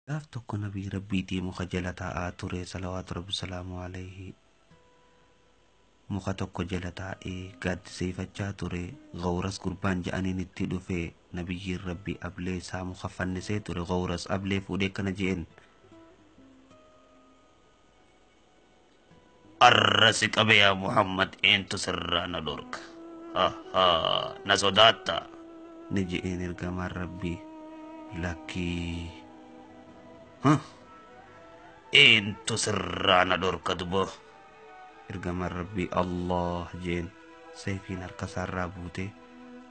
Gaaf tokko nabii rabbiitii muka jala taa'aa ture salawaatu rabbi salaamu alayhi. Muka tokko jala taa'ee gaaddiseeffachaa ture. Gawras gurbaan ja'aniin itti dhufe. Nabiyyiin rabbi ablee isaa muka fannisee ture. Gawras ablee fuudhee kana je'en. Arrasi qabe yaa Muhammad eentu sirraa na dhorka. Na sodaatta. Ni je'een ergamaan rabbii. Lakkii. Eentu sirraa na dhorka dubo. Ergamaan rabbii Allah jeen. Sayfiin harka isaarraa buute.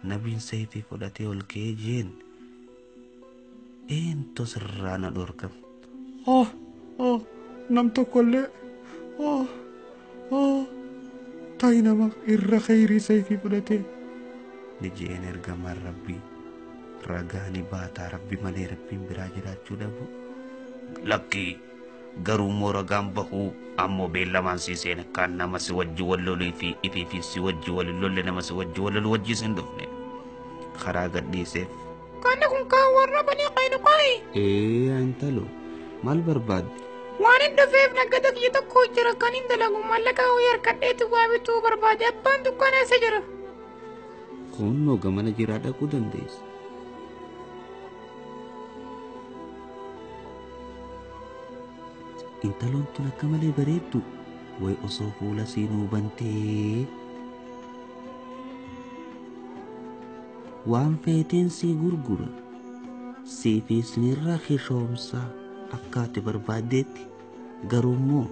Nabiin sayfii fudhatee ol ka'ee jeen. Eentu sirraa na dhorka. Nam tokkollee ta'i nama irra khayrii sayfii fudhatee. Ni jeen ergamaan rabbii. Ragaani baataa rabbi malee rabbiin biraa jiraachuu dhabu. Lakki garuu moo ragaan bahuu ammoo beellamaan siiseen kan nama si wajji wal loluu fi ifiifi si wajji wal lolle nama si wajji wal loluu wajjis hin dhufne. Karaa gadhiiseef. Kana kun kaan warra banii Qaynuqaa'i. Intalo maal barbaadde? Waan hin dhufeef naggata kiyya tokko jira kan hin dalagu mallaqa ho'i harkadheetu waa bituu barbaade abbaan dukkaana isa jira. Kunnoo gamana jiraa dhaquu dandeessa. Intaloon tun akka malee bareeddu way osoo fuula siinuu bantee waan feeteen sii gurgura siifiis nirraa kishoomsaa akka ati barbaaddeetti garuu immoo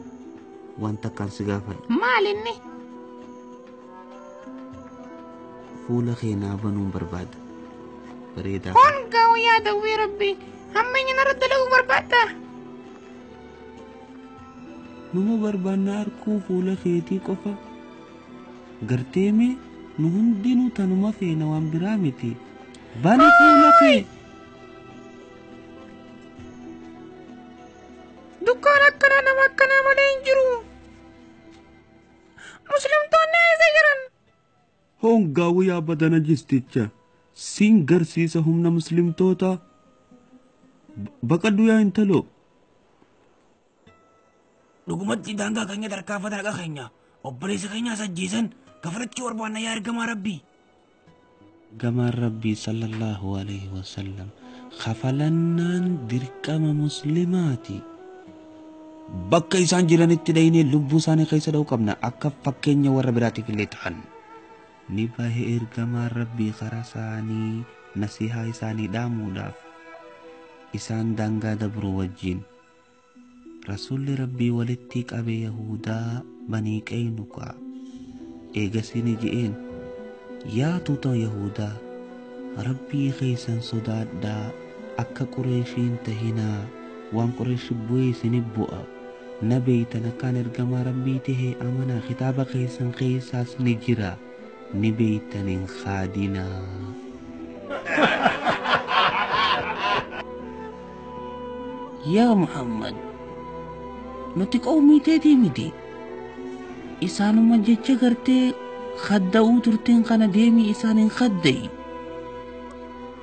wanta kan si gaafadhu. Maal inni? Fuula keenyaa banuun barbaada. Bareedaa. Kun gaa'u yaada wii rabbi hammeenya narra dalaguu barbaadda. Numa barbaanna harkuu fuula keetii qofa. Garteeme nu hundinuu tanuma feena waan biraa miti. Bani fuula kee. Dukkaan akkanaa nama akkanaa malee hin jiru. Muslimtoonni eessa jiran? Hongaa'u yaa badana jisticha. Siin garsiisa humna muslimtoota. Baqadhu yaa intaloo. Dhugumatti daangaa keenya tarkaanfata dhaqa keenya obboleessa keenyaa sajjiisan gafarachuu barbaanna yaa ergamaa rabbii. Gamaan rabbii sallallahu alaihi wasallam kafalannaan dirqama muslimaati. Bakka isaan jiranitti dhaynee lubbuu isaanii keessa dha'uu qabna akka fakkeenya warra biraatiif illee ta'an. Ni bahee ergamaan rabbii karaa isaanii nasihaa isaanii dhaamuudhaaf isaan daangaa dabruu wajjin. Rasuulli rabbii walitti qabe Yahudaa banii Qaynuqaa eegasini je'een yaa tuuta Yahudaa rabbii keessan sodaadhaa akka Qureeshiin tahinaa waan Qureeshi bu'ee isinif bu'a na beeytan akkaan ergamaa rabbii tahee amanaa kitaaba keessan keessaas ni jira ni beeytan hin kaadinaa. Yaa Muhammad nuti qawmii teetii miti isaanuma jecha gartee khadda'uu turteen kana deemii isaan hin khadda'i.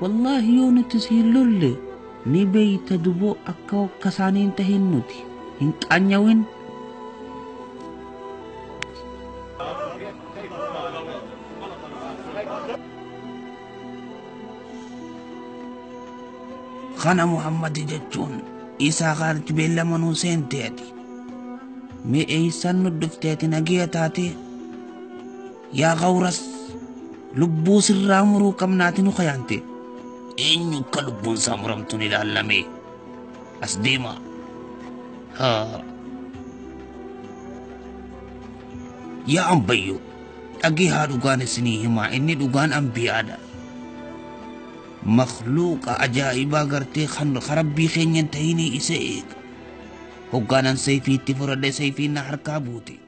Wallaahi yoo nuti siin lolle ni beeyta duboo akka isaanii hin tahin nuti hin qaanyawin. Kana Muhammad jechuun isaa kanatti beellamanuu seenteeti. Mee eeysan nu dhufteeti nagiya taate yaa Gawras lubbuu sirraa muruu qabnaati nu kayaante. Eenyu akka lubbuun isaa muramtuun ilaallame as deema. Yaa ambayyo dhagee haa dhugaan isinii himaa inni dhugaan ambiyaadha. Makhluuqa ajaa'ibaa gartee kan rabbii keenyan tahini isa eega. Hoggaanan sayfiitti fudhadhe sayfiin na harkaa buute.